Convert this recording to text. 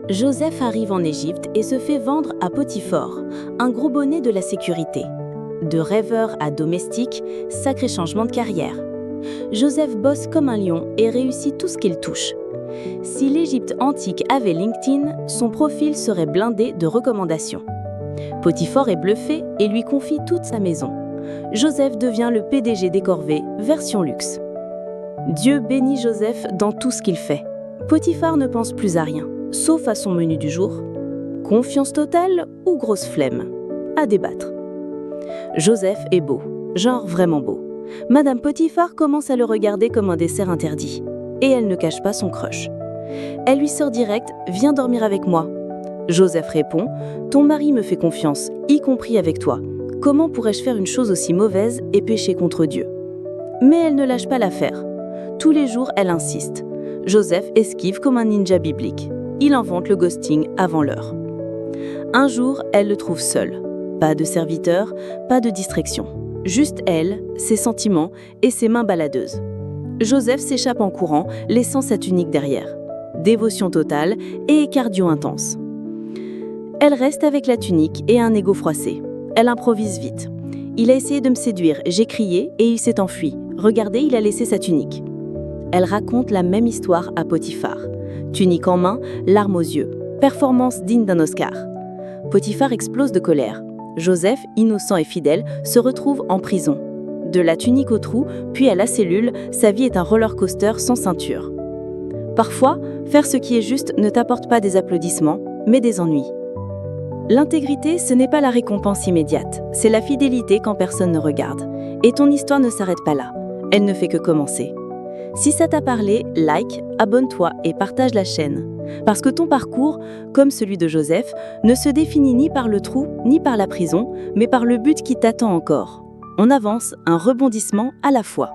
Joseph arrive en Égypte et se fait vendre à Potiphar, un gros bonnet de la sécurité. De rêveur à domestique, sacré changement de carrière. Joseph bosse comme un lion et réussit tout ce qu'il touche. Si l'Égypte antique avait LinkedIn, son profil serait blindé de recommandations. Potiphar est bluffé et lui confie toute sa maison. Joseph devient le PDG des corvées, version luxe. Dieu bénit Joseph dans tout ce qu'il fait. Potiphar ne pense plus à rien, sauf à son menu du jour. Confiance totale ou grosse flemme? À débattre. Joseph est beau, genre vraiment beau. Madame Potiphar commence à le regarder comme un dessert interdit. Et elle ne cache pas son crush. Elle lui sort direct « Viens dormir avec moi ». Joseph répond « Ton mari me fait confiance, y compris avec toi. Comment pourrais-je faire une chose aussi mauvaise et pécher contre Dieu ?» Mais elle ne lâche pas l'affaire. Tous les jours, elle insiste. Joseph esquive comme un ninja biblique. Il invente le ghosting avant l'heure. Un jour, elle le trouve seul. Pas de serviteur, pas de distraction. Juste elle, ses sentiments et ses mains baladeuses. Joseph s'échappe en courant, laissant sa tunique derrière. Dévotion totale et cardio intense. Elle reste avec la tunique et un ego froissé. Elle improvise vite. Il a essayé de me séduire, j'ai crié et il s'est enfui. Regardez, il a laissé sa tunique. Elle raconte la même histoire à Potiphar. Tunique en main, larmes aux yeux. Performance digne d'un Oscar. Potiphar explose de colère. Joseph, innocent et fidèle, se retrouve en prison. De la tunique au trou, puis à la cellule, sa vie est un roller coaster sans ceinture. Parfois, faire ce qui est juste ne t'apporte pas des applaudissements, mais des ennuis. L'intégrité, ce n'est pas la récompense immédiate, c'est la fidélité quand personne ne regarde. Et ton histoire ne s'arrête pas là, elle ne fait que commencer. Si ça t'a parlé, like, abonne-toi et partage la chaîne. Parce que ton parcours, comme celui de Joseph, ne se définit ni par le trou, ni par la prison, mais par le but qui t'attend encore. On avance, un rebondissement à la fois.